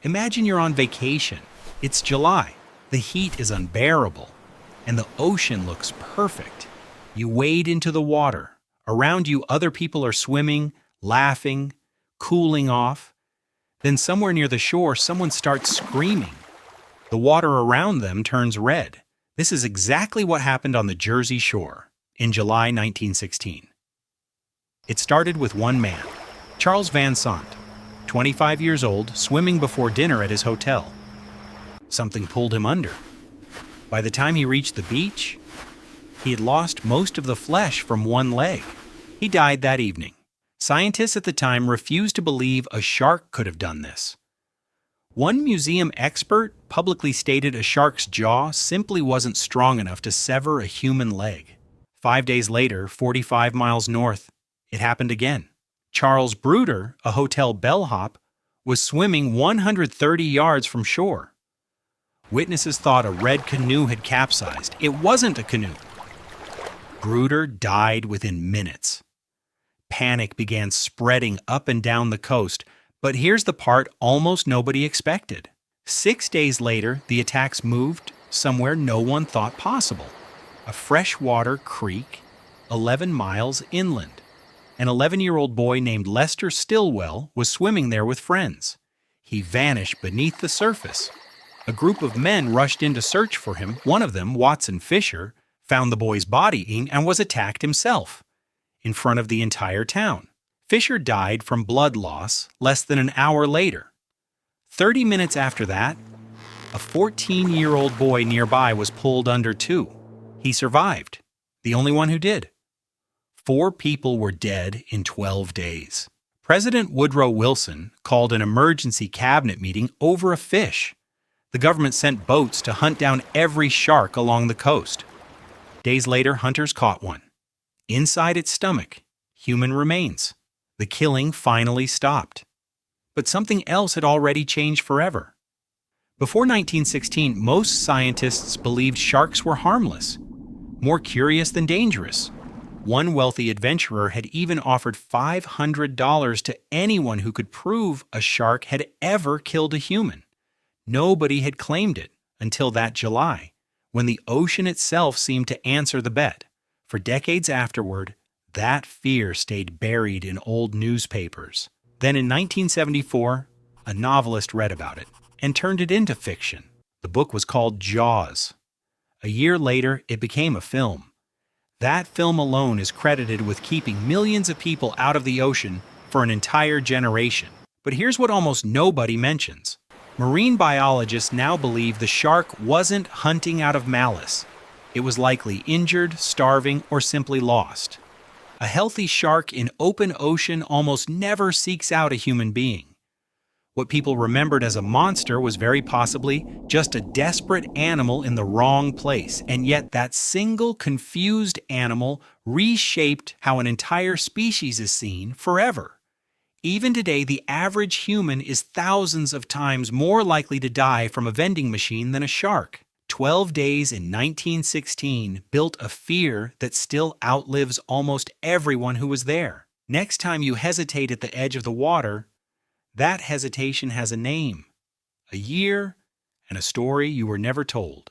Imagine you're on vacation. It's July. The heat is unbearable, and the ocean looks perfect. You wade into the water. Around you, other people are swimming, laughing, cooling off. Then somewhere near the shore, someone starts screaming. The water around them turns red. This is exactly what happened on the Jersey Shore in July 1916. It started with one man, Charles Van Sant, 25 years old, swimming before dinner at his hotel. Something pulled him under. By the time he reached the beach, he had lost most of the flesh from one leg. He died that evening. Scientists at the time refused to believe a shark could have done this. One museum expert publicly stated a shark's jaw simply wasn't strong enough to sever a human leg. 5 days later, 45 miles north, it happened again. Charles Bruder, a hotel bellhop, was swimming 130 yards from shore. Witnesses thought a red canoe had capsized. It wasn't a canoe. Bruder died within minutes. Panic began spreading up and down the coast, but here's the part almost nobody expected. 6 days later, the attacks moved somewhere no one thought possible. A freshwater creek 11 miles inland. An 11-year-old boy named Lester Stilwell was swimming there with friends. He vanished beneath the surface. A group of men rushed in to search for him. One of them, Watson Fisher, found the boy's body and was attacked himself in front of the entire town. Fisher died from blood loss less than an hour later. 30 minutes after that, a 14-year-old boy nearby was pulled under too. He survived, the only one who did. 4 people were dead in 12 days. President Woodrow Wilson called an emergency cabinet meeting over a fish. The government sent boats to hunt down every shark along the coast. Days later, hunters caught one. Inside its stomach, human remains. The killing finally stopped. But something else had already changed forever. Before 1916, most scientists believed sharks were harmless, more curious than dangerous. One wealthy adventurer had even offered $500 to anyone who could prove a shark had ever killed a human. Nobody had claimed it until that July, when the ocean itself seemed to answer the bet. For decades afterward, that fear stayed buried in old newspapers. Then in 1974, a novelist read about it and turned it into fiction. The book was called Jaws. A year later, it became a film. That film alone is credited with keeping millions of people out of the ocean for an entire generation. But here's what almost nobody mentions. Marine biologists now believe the shark wasn't hunting out of malice. It was likely injured, starving, or simply lost. A healthy shark in open ocean almost never seeks out a human being. What people remembered as a monster was very possibly just a desperate animal in the wrong place, and yet that single confused animal reshaped how an entire species is seen forever. Even today, the average human is thousands of times more likely to die from a vending machine than a shark. 12 days in 1916 built a fear that still outlives almost everyone who was there. Next time you hesitate at the edge of the water, that hesitation has a name, a year, and a story you were never told.